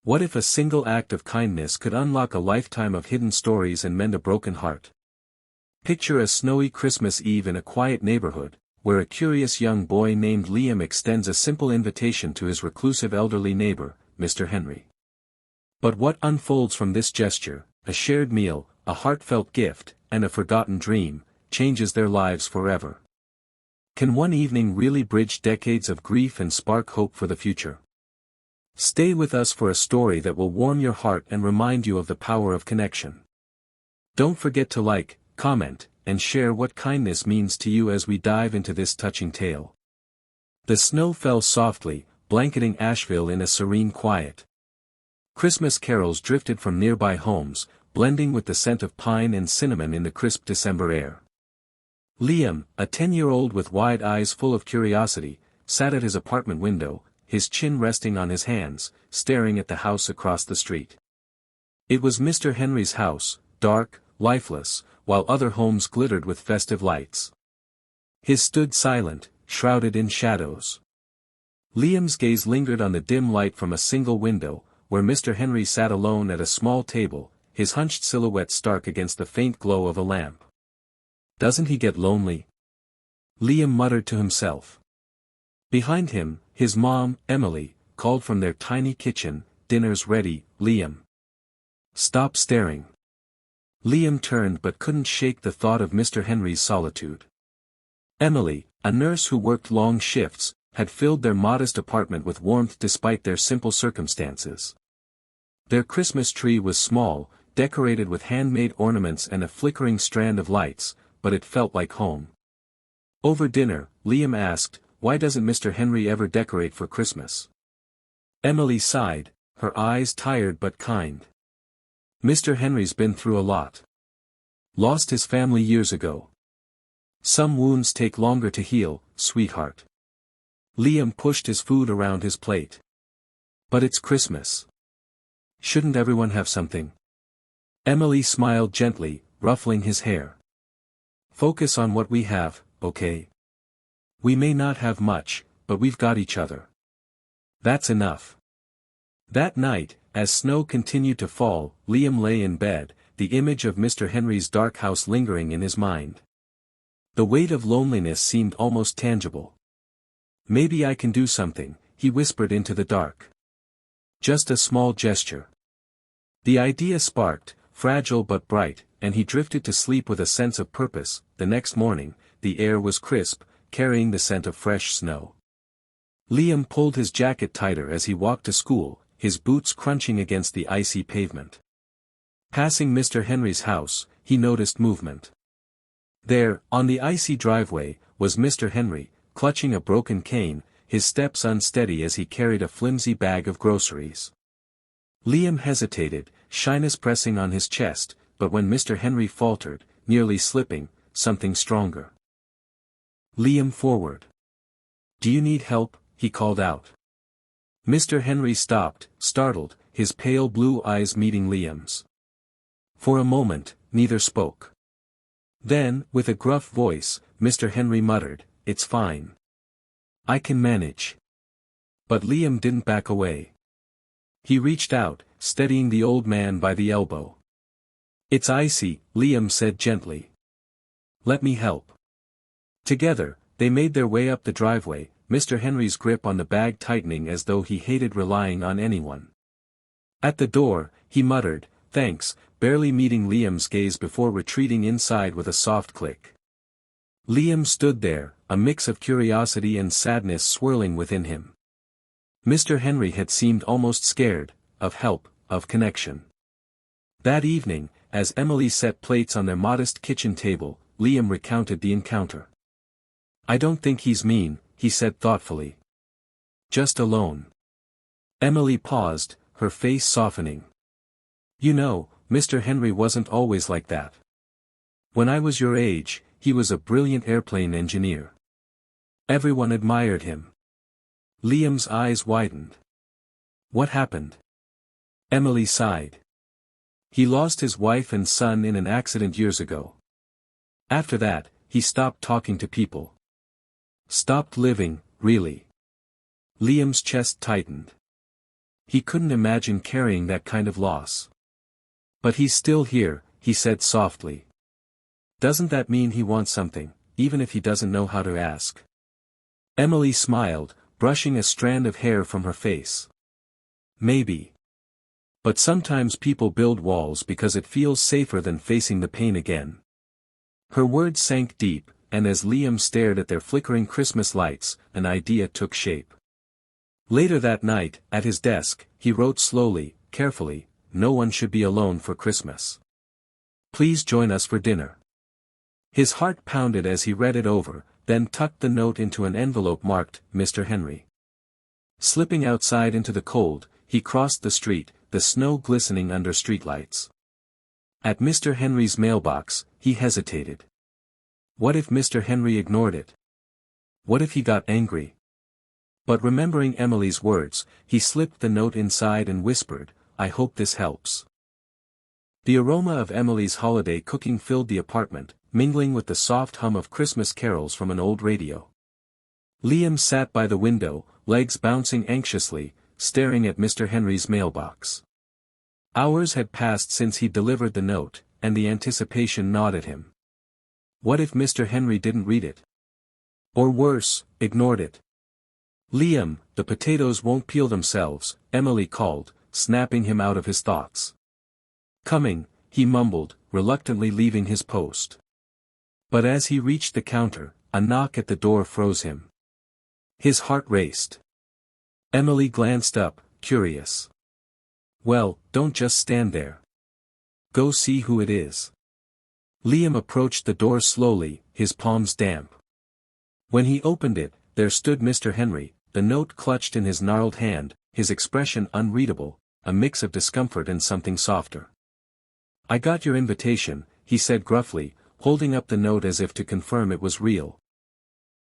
What if a single act of kindness could unlock a lifetime of hidden stories and mend a broken heart? Picture a snowy Christmas Eve in a quiet neighborhood, where a curious young boy named Liam extends a simple invitation to his reclusive elderly neighbor, Mr. Henry. But what unfolds from this gesture, a shared meal, a heartfelt gift, and a forgotten dream, changes their lives forever. Can one evening really bridge decades of grief and spark hope for the future? Stay with us for a story that will warm your heart and remind you of the power of connection. Don't forget to like, comment, and share what kindness means to you as we dive into this touching tale. The snow fell softly, blanketing Asheville in a serene quiet. Christmas carols drifted from nearby homes, blending with the scent of pine and cinnamon in the crisp December air. Liam, a 10-year-old with wide eyes full of curiosity, sat at his apartment window, his chin resting on his hands, staring at the house across the street. It was Mr. Henry's house, dark, lifeless, while other homes glittered with festive lights. His stood silent, shrouded in shadows. Liam's gaze lingered on the dim light from a single window, where Mr. Henry sat alone at a small table, his hunched silhouette stark against the faint glow of a lamp. "Doesn't he get lonely?" Liam muttered to himself. Behind him, his mom, Emily, called from their tiny kitchen, "Dinner's ready, Liam." "Stop staring." Liam turned but couldn't shake the thought of Mr. Henry's solitude. Emily, a nurse who worked long shifts, had filled their modest apartment with warmth despite their simple circumstances. Their Christmas tree was small, decorated with handmade ornaments and a flickering strand of lights, but it felt like home. Over dinner, Liam asked, "Why doesn't Mr. Henry ever decorate for Christmas?" Emily sighed, her eyes tired but kind. "Mr. Henry's been through a lot. Lost his family years ago. Some wounds take longer to heal, sweetheart." Liam pushed his food around his plate. "But it's Christmas. Shouldn't everyone have something?" Emily smiled gently, ruffling his hair. "Focus on what we have, okay? We may not have much, but we've got each other. That's enough." That night, as snow continued to fall, Liam lay in bed, the image of Mr. Henry's dark house lingering in his mind. The weight of loneliness seemed almost tangible. "Maybe I can do something," he whispered into the dark. "Just a small gesture." The idea sparked, fragile but bright, and he drifted to sleep with a sense of purpose. The next morning, the air was crisp, carrying the scent of fresh snow. Liam pulled his jacket tighter as he walked to school, his boots crunching against the icy pavement. Passing Mr. Henry's house, he noticed movement. There, on the icy driveway, was Mr. Henry, clutching a broken cane, his steps unsteady as he carried a flimsy bag of groceries. Liam hesitated, shyness pressing on his chest, but when Mr. Henry faltered, nearly slipping, something stronger. "Liam, forward. Do you need help?" he called out. Mr. Henry stopped, startled, his pale blue eyes meeting Liam's. For a moment, neither spoke. Then, with a gruff voice, Mr. Henry muttered, "It's fine. I can manage." But Liam didn't back away. He reached out, steadying the old man by the elbow. "It's icy," Liam said gently. "Let me help." Together, they made their way up the driveway, Mr. Henry's grip on the bag tightening as though he hated relying on anyone. At the door, he muttered, "Thanks," barely meeting Liam's gaze before retreating inside with a soft click. Liam stood there, a mix of curiosity and sadness swirling within him. Mr. Henry had seemed almost scared, of help, of connection. That evening, as Emily set plates on their modest kitchen table, Liam recounted the encounter. "I don't think he's mean," he said thoughtfully. "Just alone." Emily paused, her face softening. "You know, Mr. Henry wasn't always like that. When I was your age, he was a brilliant airplane engineer. Everyone admired him." Liam's eyes widened. "What happened?" Emily sighed. "He lost his wife and son in an accident years ago. After that, he stopped talking to people. Stopped living, really." Liam's chest tightened. He couldn't imagine carrying that kind of loss. But he's still here, he said softly. Doesn't that mean he wants something, even if he doesn't know how to ask? Emily smiled, brushing a strand of hair from her face. Maybe. But sometimes people build walls because it feels safer than facing the pain again. Her words sank deep, and as Liam stared at their flickering Christmas lights, an idea took shape. Later that night, at his desk, he wrote slowly, carefully, "No one should be alone for Christmas. Please join us for dinner." His heart pounded as he read it over, then tucked the note into an envelope marked, Mr. Henry. Slipping outside into the cold, he crossed the street, the snow glistening under streetlights. At Mr. Henry's mailbox, he hesitated. What if Mr. Henry ignored it? What if he got angry? But remembering Emily's words, he slipped the note inside and whispered, "I hope this helps." The aroma of Emily's holiday cooking filled the apartment, mingling with the soft hum of Christmas carols from an old radio. Liam sat by the window, legs bouncing anxiously, staring at Mr. Henry's mailbox. Hours had passed since he delivered the note, and the anticipation gnawed at him. What if Mr. Henry didn't read it? Or worse, ignored it? "Liam, the potatoes won't peel themselves," Emily called, snapping him out of his thoughts. "Coming," he mumbled, reluctantly leaving his post. But as he reached the counter, a knock at the door froze him. His heart raced. Emily glanced up, curious. "Well, don't just stand there. Go see who it is." Liam approached the door slowly, his palms damp. When he opened it, there stood Mr. Henry, the note clutched in his gnarled hand, his expression unreadable, a mix of discomfort and something softer. "I got your invitation," he said gruffly, holding up the note as if to confirm it was real.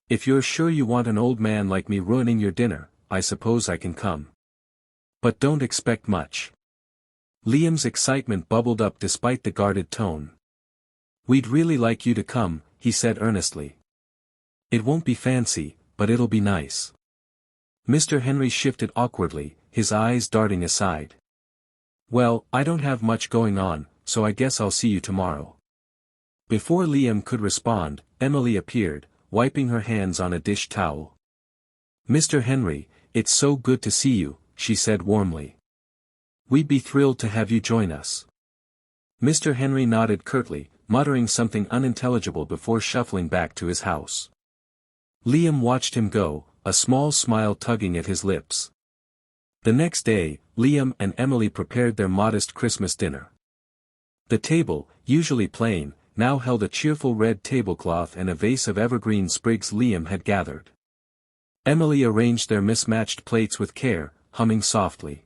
"If you're sure you want an old man like me ruining your dinner, I suppose I can come. But don't expect much." Liam's excitement bubbled up despite the guarded tone. "We'd really like you to come," he said earnestly. "It won't be fancy, but it'll be nice." Mr. Henry shifted awkwardly, his eyes darting aside. "Well, I don't have much going on, so I guess I'll see you tomorrow." Before Liam could respond, Emily appeared, wiping her hands on a dish towel. "Mr. Henry, it's so good to see you," she said warmly. "We'd be thrilled to have you join us." Mr. Henry nodded curtly, muttering something unintelligible before shuffling back to his house. Liam watched him go, a small smile tugging at his lips. The next day, Liam and Emily prepared their modest Christmas dinner. The table, usually plain, now held a cheerful red tablecloth and a vase of evergreen sprigs Liam had gathered. Emily arranged their mismatched plates with care, humming softly.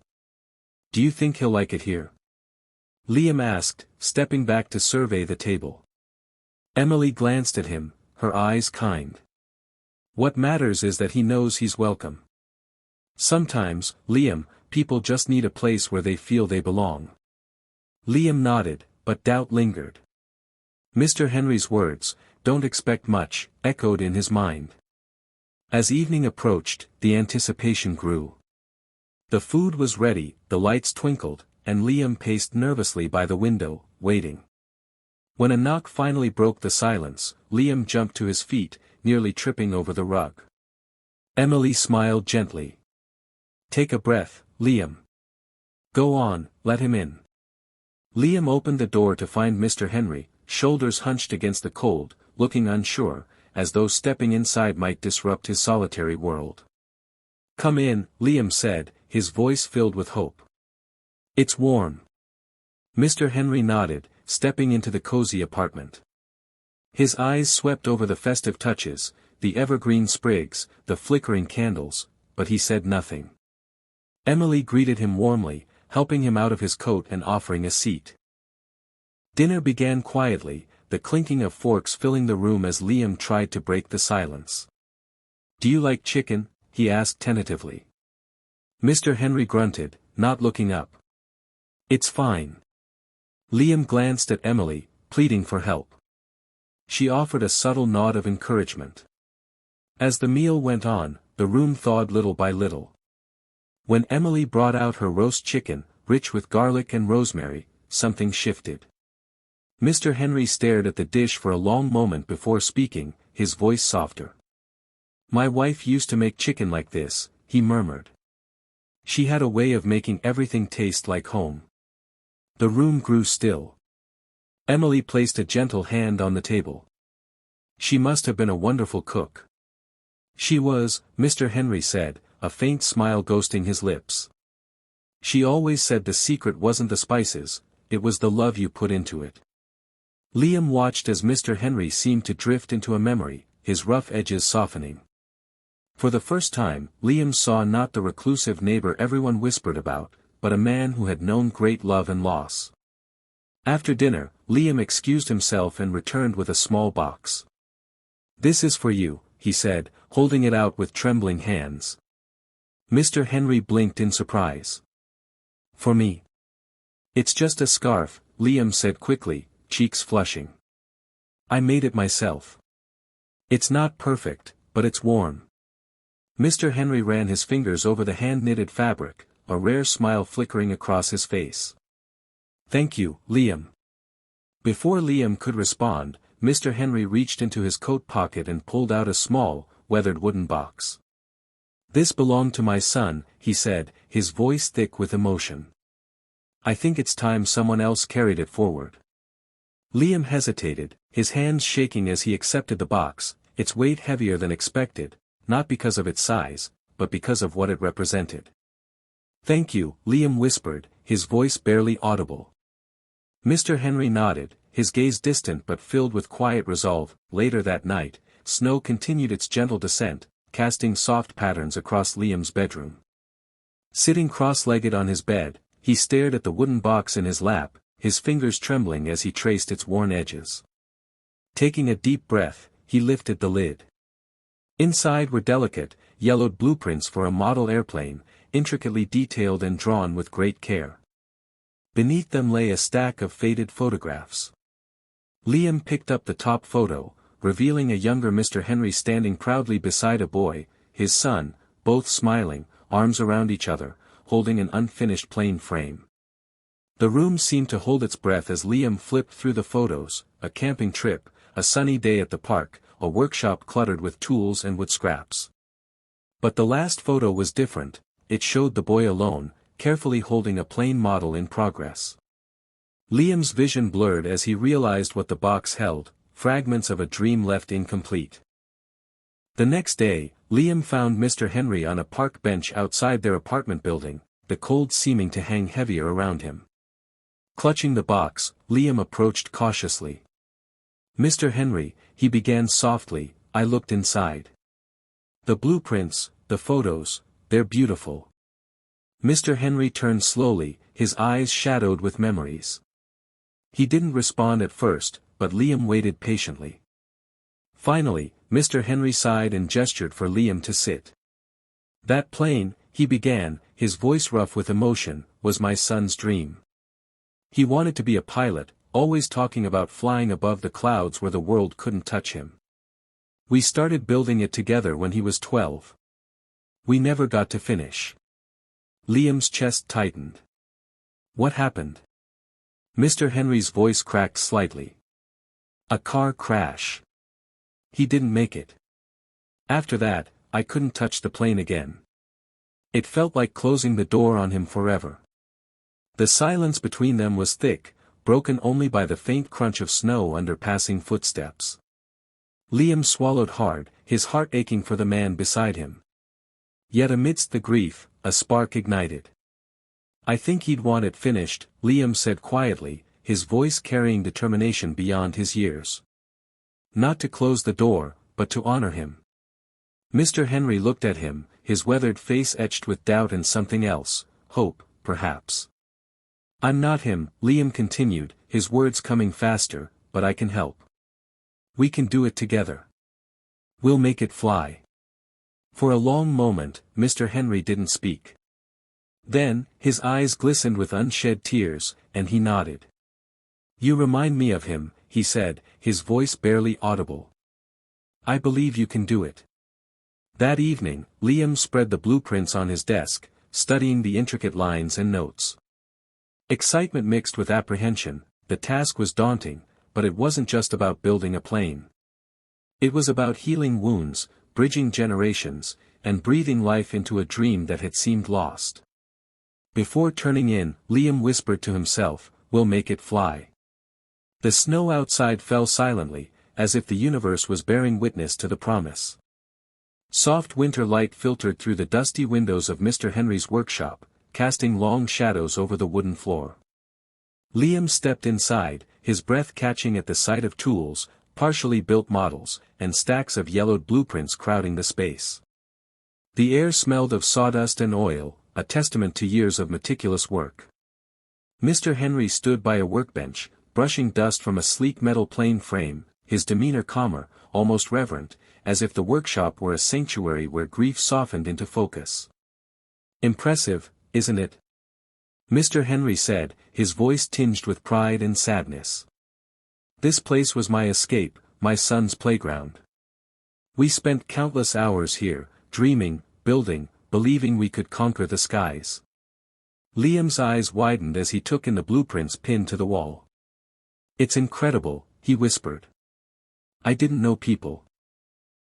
"Do you think he'll like it here?" Liam asked, stepping back to survey the table. Emily glanced at him, her eyes kind. "What matters is that he knows he's welcome. Sometimes, Liam, people just need a place where they feel they belong." Liam nodded, but doubt lingered. Mr. Henry's words, "Don't expect much," echoed in his mind. As evening approached, the anticipation grew. The food was ready, the lights twinkled, and Liam paced nervously by the window, waiting. When a knock finally broke the silence, Liam jumped to his feet, nearly tripping over the rug. Emily smiled gently. "Take a breath, Liam. Go on, let him in." Liam opened the door to find Mr. Henry, shoulders hunched against the cold, looking unsure, as though stepping inside might disrupt his solitary world. "Come in," Liam said, his voice filled with hope. "It's warm." Mr. Henry nodded, stepping into the cozy apartment. His eyes swept over the festive touches, the evergreen sprigs, the flickering candles, but he said nothing. Emily greeted him warmly, helping him out of his coat and offering a seat. Dinner began quietly, the clinking of forks filling the room as Liam tried to break the silence. "Do you like chicken?" he asked tentatively. Mr. Henry grunted, not looking up. "It's fine." Liam glanced at Emily, pleading for help. She offered a subtle nod of encouragement. As the meal went on, the room thawed little by little. When Emily brought out her roast chicken, rich with garlic and rosemary, something shifted. Mr. Henry stared at the dish for a long moment before speaking, his voice softer. "My wife used to make chicken like this," he murmured. "She had a way of making everything taste like home." The room grew still. Emily placed a gentle hand on the table. "She must have been a wonderful cook." "She was," Mr. Henry said, a faint smile ghosting his lips. "She always said the secret wasn't the spices, it was the love you put into it." Liam watched as Mr. Henry seemed to drift into a memory, his rough edges softening. For the first time, Liam saw not the reclusive neighbor everyone whispered about, but a man who had known great love and loss. After dinner, Liam excused himself and returned with a small box. "This is for you," he said, holding it out with trembling hands. Mr. Henry blinked in surprise. "For me?" "It's just a scarf," Liam said quickly, cheeks flushing. "I made it myself. It's not perfect, but it's warm." Mr. Henry ran his fingers over the hand-knitted fabric, a rare smile flickering across his face. "Thank you, Liam." Before Liam could respond, Mr. Henry reached into his coat pocket and pulled out a small, weathered wooden box. "This belonged to my son," he said, his voice thick with emotion. "I think it's time someone else carried it forward." Liam hesitated, his hands shaking as he accepted the box, its weight heavier than expected, not because of its size, but because of what it represented. "Thank you," Liam whispered, his voice barely audible. Mr. Henry nodded, his gaze distant but filled with quiet resolve. Later that night, snow continued its gentle descent, casting soft patterns across Liam's bedroom. Sitting cross-legged on his bed, he stared at the wooden box in his lap, his fingers trembling as he traced its worn edges. Taking a deep breath, he lifted the lid. Inside were delicate, yellowed blueprints for a model airplane, intricately detailed and drawn with great care. Beneath them lay a stack of faded photographs. Liam picked up the top photo, revealing a younger Mr. Henry standing proudly beside a boy, his son, both smiling, arms around each other, holding an unfinished plane frame. The room seemed to hold its breath as Liam flipped through the photos: a camping trip, a sunny day at the park, a workshop cluttered with tools and wood scraps. But the last photo was different. It showed the boy alone, carefully holding a plane model in progress. Liam's vision blurred as he realized what the box held: fragments of a dream left incomplete. The next day, Liam found Mr. Henry on a park bench outside their apartment building, the cold seeming to hang heavier around him. Clutching the box, Liam approached cautiously. "Mr. Henry," he began softly, "I looked inside. The blueprints, the photos, they're beautiful." Mr. Henry turned slowly, his eyes shadowed with memories. He didn't respond at first, but Liam waited patiently. Finally, Mr. Henry sighed and gestured for Liam to sit. "That plane," he began, his voice rough with emotion, "was my son's dream. He wanted to be a pilot, always talking about flying above the clouds where the world couldn't touch him. We started building it together when he was 12. We never got to finish." Liam's chest tightened. "What happened?" Mr. Henry's voice cracked slightly. "A car crash. He didn't make it. After that, I couldn't touch the plane again. It felt like closing the door on him forever." The silence between them was thick, broken only by the faint crunch of snow under passing footsteps. Liam swallowed hard, his heart aching for the man beside him. Yet amidst the grief, a spark ignited. "I think he'd want it finished," Liam said quietly, his voice carrying determination beyond his years. "Not to close the door, but to honor him." Mr. Henry looked at him, his weathered face etched with doubt and something else, hope, perhaps. "I'm not him," Liam continued, his words coming faster, "but I can help. We can do it together. We'll make it fly." For a long moment, Mr. Henry didn't speak. Then, his eyes glistened with unshed tears, and he nodded. "You remind me of him," he said, his voice barely audible. "I believe you can do it." That evening, Liam spread the blueprints on his desk, studying the intricate lines and notes. Excitement mixed with apprehension, the task was daunting, but it wasn't just about building a plane. It was about healing wounds, bridging generations, and breathing life into a dream that had seemed lost. Before turning in, Liam whispered to himself, "We'll make it fly." The snow outside fell silently, as if the universe was bearing witness to the promise. Soft winter light filtered through the dusty windows of Mr. Henry's workshop, casting long shadows over the wooden floor. Liam stepped inside, his breath catching at the sight of tools, partially built models, and stacks of yellowed blueprints crowding the space. The air smelled of sawdust and oil, a testament to years of meticulous work. Mr. Henry stood by a workbench, brushing dust from a sleek metal plane frame, his demeanor calmer, almost reverent, as if the workshop were a sanctuary where grief softened into focus. "Impressive, isn't it?" Mr. Henry said, his voice tinged with pride and sadness. "This place was my escape, my son's playground. We spent countless hours here, dreaming, building, believing we could conquer the skies." Liam's eyes widened as he took in the blueprints pinned to the wall. "It's incredible," he whispered. "I didn't know people